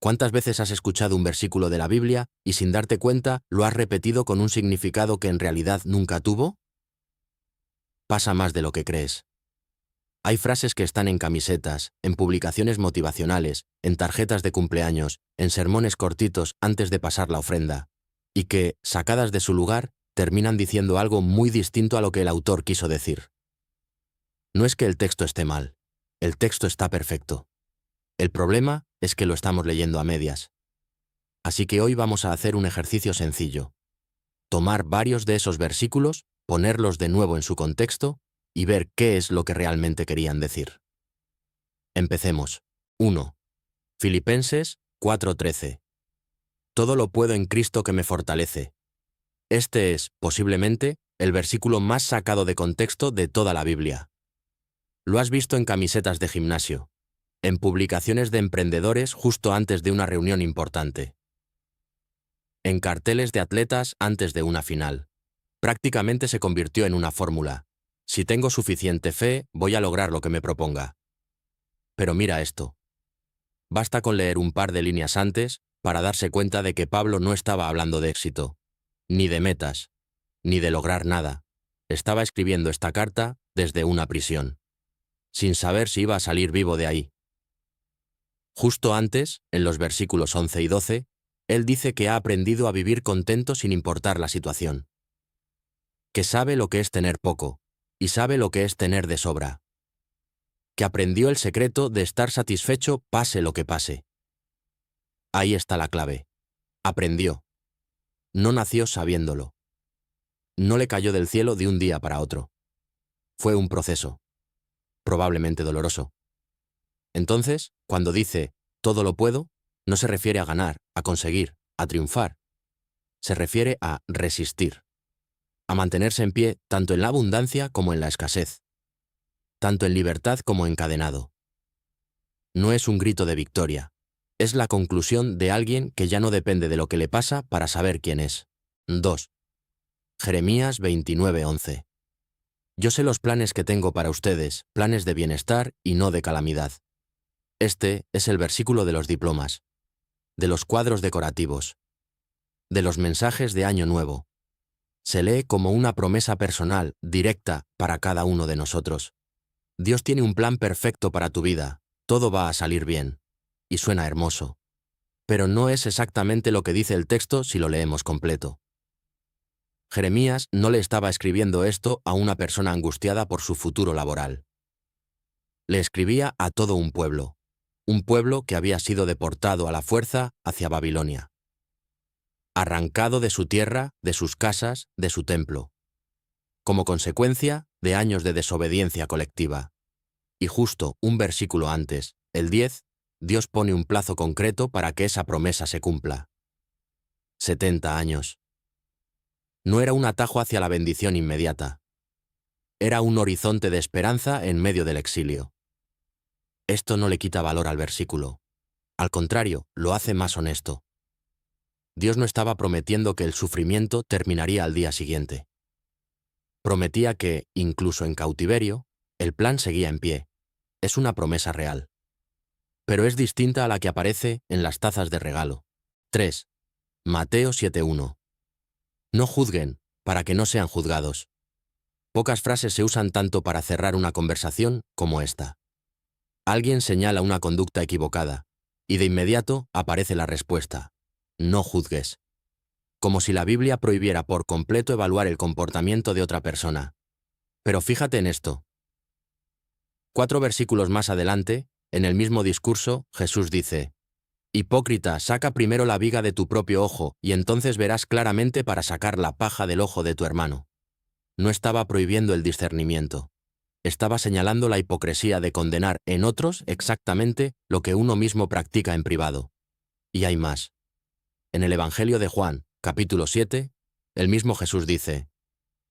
¿Cuántas veces has escuchado un versículo de la Biblia y sin darte cuenta lo has repetido con un significado que en realidad nunca tuvo? Pasa más de lo que crees. Hay frases que están en camisetas, en publicaciones motivacionales, en tarjetas de cumpleaños, en sermones cortitos antes de pasar la ofrenda, y que, sacadas de su lugar, terminan diciendo algo muy distinto a lo que el autor quiso decir. No es que el texto esté mal, el texto está perfecto. El problema es que lo estamos leyendo a medias. Así que hoy vamos a hacer un ejercicio sencillo. Tomar varios de esos versículos, ponerlos de nuevo en su contexto y ver qué es lo que realmente querían decir. Empecemos. 1. Filipenses 4:13. Todo lo puedo en Cristo que me fortalece. Este es, posiblemente, el versículo más sacado de contexto de toda la Biblia. Lo has visto en camisetas de gimnasio, en publicaciones de emprendedores justo antes de una reunión importante, en carteles de atletas antes de una final. Prácticamente se convirtió en una fórmula. Si tengo suficiente fe, voy a lograr lo que me proponga. Pero mira esto. Basta con leer un par de líneas antes para darse cuenta de que Pablo no estaba hablando de éxito, ni de metas, ni de lograr nada. Estaba escribiendo esta carta desde una prisión, sin saber si iba a salir vivo de ahí. Justo antes, en los versículos 11 y 12, él dice que ha aprendido a vivir contento sin importar la situación. Que sabe lo que es tener poco, y sabe lo que es tener de sobra. Que aprendió el secreto de estar satisfecho pase lo que pase. Ahí está la clave. Aprendió. No nació sabiéndolo. No le cayó del cielo de un día para otro. Fue un proceso. Probablemente doloroso. Entonces, cuando dice, todo lo puedo, no se refiere a ganar, a conseguir, a triunfar. Se refiere a resistir. A mantenerse en pie tanto en la abundancia como en la escasez. Tanto en libertad como encadenado. No es un grito de victoria. Es la conclusión de alguien que ya no depende de lo que le pasa para saber quién es. 2. Jeremías 29:11. Yo sé los planes que tengo para ustedes, planes de bienestar y no de calamidad. Este es el versículo de los diplomas, de los cuadros decorativos, de los mensajes de Año Nuevo. Se lee como una promesa personal, directa, para cada uno de nosotros. Dios tiene un plan perfecto para tu vida, todo va a salir bien. Y suena hermoso. Pero no es exactamente lo que dice el texto si lo leemos completo. Jeremías no le estaba escribiendo esto a una persona angustiada por su futuro laboral. Le escribía a todo un pueblo que había sido deportado a la fuerza hacia Babilonia. Arrancado de su tierra, de sus casas, de su templo. Como consecuencia de años de desobediencia colectiva. Y justo un versículo antes, el 10, Dios pone un plazo concreto para que esa promesa se cumpla. 70 años. No era un atajo hacia la bendición inmediata. Era un horizonte de esperanza en medio del exilio. Esto no le quita valor al versículo. Al contrario, lo hace más honesto. Dios no estaba prometiendo que el sufrimiento terminaría al día siguiente. Prometía que, incluso en cautiverio, el plan seguía en pie. Es una promesa real. Pero es distinta a la que aparece en las tazas de regalo. 3. Mateo 7:1. No juzguen, para que no sean juzgados. Pocas frases se usan tanto para cerrar una conversación como esta. Alguien señala una conducta equivocada, y de inmediato aparece la respuesta. No juzgues. Como si la Biblia prohibiera por completo evaluar el comportamiento de otra persona. Pero fíjate en esto. 4 versículos más adelante, en el mismo discurso, Jesús dice: Hipócrita, saca primero la viga de tu propio ojo, y entonces verás claramente para sacar la paja del ojo de tu hermano. No estaba prohibiendo el discernimiento. Estaba señalando la hipocresía de condenar en otros exactamente lo que uno mismo practica en privado. Y hay más. En el Evangelio de Juan, capítulo 7, el mismo Jesús dice: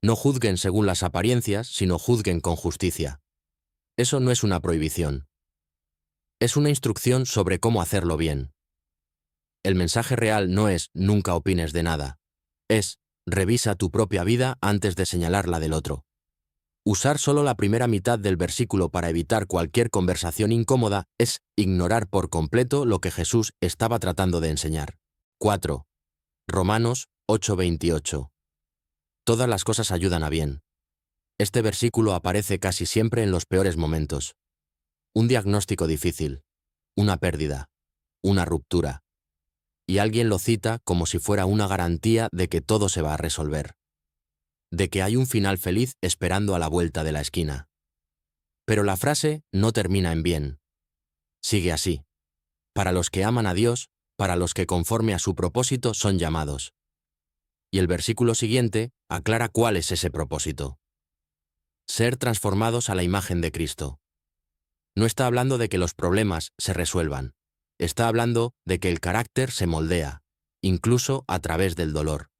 No juzguen según las apariencias, sino juzguen con justicia. Eso no es una prohibición. Es una instrucción sobre cómo hacerlo bien. El mensaje real no es nunca opines de nada. Es revisa tu propia vida antes de señalar la del otro. Usar solo la primera mitad del versículo para evitar cualquier conversación incómoda es ignorar por completo lo que Jesús estaba tratando de enseñar. 4. Romanos 8:28. Todas las cosas ayudan a bien. Este versículo aparece casi siempre en los peores momentos. Un diagnóstico difícil, una pérdida, una ruptura. Y alguien lo cita como si fuera una garantía de que todo se va a resolver. De que hay un final feliz esperando a la vuelta de la esquina. Pero la frase no termina en bien. Sigue así. Para los que aman a Dios, para los que conforme a su propósito son llamados. Y el versículo siguiente aclara cuál es ese propósito. Ser transformados a la imagen de Cristo. No está hablando de que los problemas se resuelvan. Está hablando de que el carácter se moldea, incluso a través del dolor.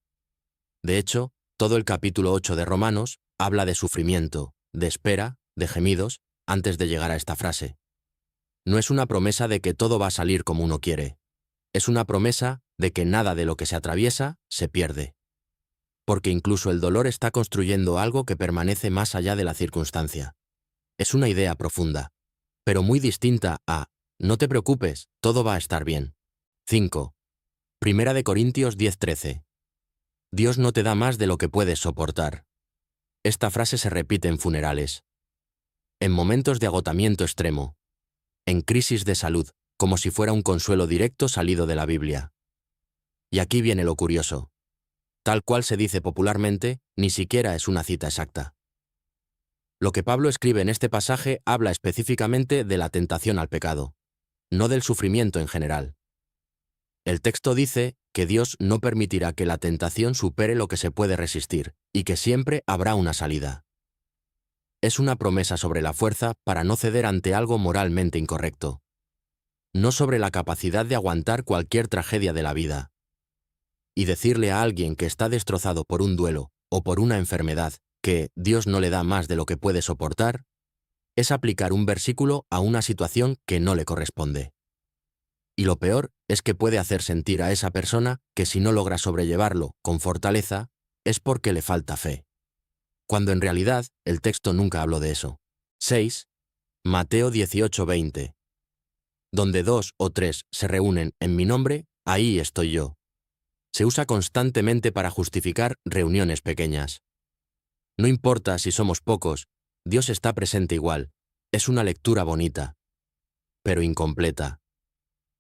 De hecho, todo el capítulo 8 de Romanos habla de sufrimiento, de espera, de gemidos, antes de llegar a esta frase. No es una promesa de que todo va a salir como uno quiere. Es una promesa de que nada de lo que se atraviesa se pierde. Porque incluso el dolor está construyendo algo que permanece más allá de la circunstancia. Es una idea profunda, pero muy distinta a «no te preocupes, todo va a estar bien». 5. Primera de Corintios 10:13. Dios no te da más de lo que puedes soportar. Esta frase se repite en funerales. En momentos de agotamiento extremo. En crisis de salud, como si fuera un consuelo directo salido de la Biblia. Y aquí viene lo curioso. Tal cual se dice popularmente, ni siquiera es una cita exacta. Lo que Pablo escribe en este pasaje habla específicamente de la tentación al pecado, no del sufrimiento en general. El texto dice que Dios no permitirá que la tentación supere lo que se puede resistir, y que siempre habrá una salida. Es una promesa sobre la fuerza para no ceder ante algo moralmente incorrecto. No sobre la capacidad de aguantar cualquier tragedia de la vida. Y decirle a alguien que está destrozado por un duelo o por una enfermedad que Dios no le da más de lo que puede soportar, es aplicar un versículo a una situación que no le corresponde. Y lo peor es que puede hacer sentir a esa persona que si no logra sobrellevarlo con fortaleza, es porque le falta fe. Cuando en realidad el texto nunca habló de eso. 6. Mateo 18:20. Donde 2 o 3 se reúnen en mi nombre, ahí estoy yo. Se usa constantemente para justificar reuniones pequeñas. No importa si somos pocos, Dios está presente igual. Es una lectura bonita, pero incompleta.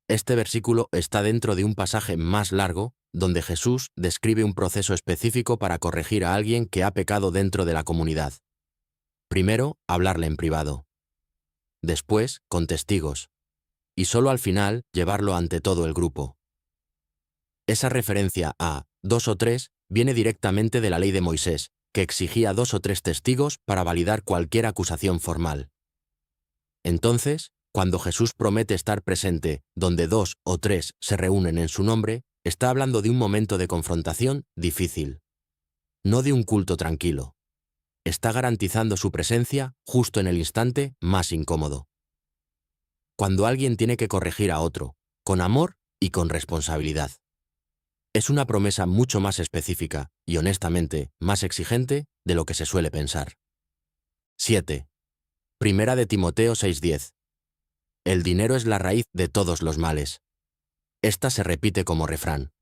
Este versículo está dentro de un pasaje más largo, donde Jesús describe un proceso específico para corregir a alguien que ha pecado dentro de la comunidad. Primero, hablarle en privado. Después, con testigos. Y solo al final, llevarlo ante todo el grupo. Esa referencia a 2 o 3 viene directamente de la ley de Moisés, que exigía 2 o 3 testigos para validar cualquier acusación formal. Entonces, cuando Jesús promete estar presente donde 2 o 3 se reúnen en su nombre, está hablando de un momento de confrontación difícil. No de un culto tranquilo. Está garantizando su presencia justo en el instante más incómodo. Cuando alguien tiene que corregir a otro, con amor y con responsabilidad. Es una promesa mucho más específica y, honestamente, más exigente de lo que se suele pensar. 7. Primera de Timoteo 6:10. El dinero es la raíz de todos los males. Esta se repite como refrán,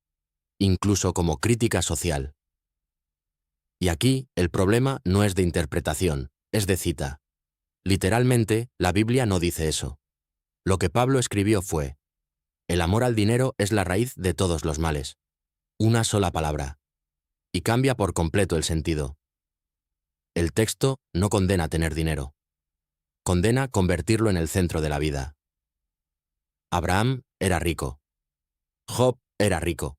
incluso como crítica social. Y aquí el problema no es de interpretación, es de cita. Literalmente, la Biblia no dice eso. Lo que Pablo escribió fue: el amor al dinero es la raíz de todos los males. Una sola palabra. Y cambia por completo el sentido. El texto no condena tener dinero. Condena convertirlo en el centro de la vida. Abraham era rico. Job era rico.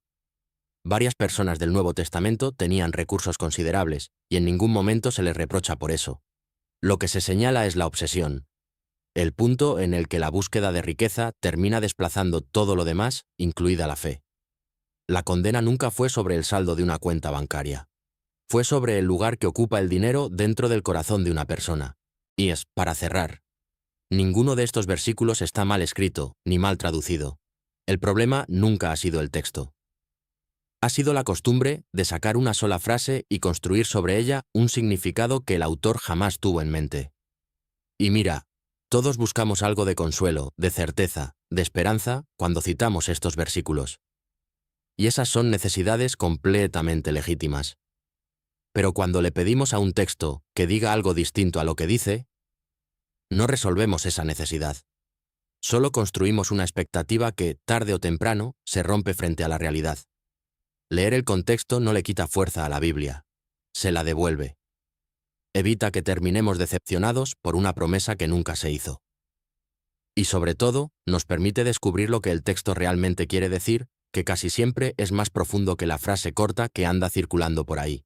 Varias personas del Nuevo Testamento tenían recursos considerables, y en ningún momento se les reprocha por eso. Lo que se señala es la obsesión. El punto en el que la búsqueda de riqueza termina desplazando todo lo demás, incluida la fe. La condena nunca fue sobre el saldo de una cuenta bancaria. Fue sobre el lugar que ocupa el dinero dentro del corazón de una persona. Y es, para cerrar, ninguno de estos versículos está mal escrito, ni mal traducido. El problema nunca ha sido el texto. Ha sido la costumbre de sacar una sola frase y construir sobre ella un significado que el autor jamás tuvo en mente. Y mira, todos buscamos algo de consuelo, de certeza, de esperanza cuando citamos estos versículos. Y esas son necesidades completamente legítimas. Pero cuando le pedimos a un texto que diga algo distinto a lo que dice, no resolvemos esa necesidad. Solo construimos una expectativa que, tarde o temprano, se rompe frente a la realidad. Leer el contexto no le quita fuerza a la Biblia, se la devuelve. Evita que terminemos decepcionados por una promesa que nunca se hizo. Y sobre todo, nos permite descubrir lo que el texto realmente quiere decir, que casi siempre es más profundo que la frase corta que anda circulando por ahí.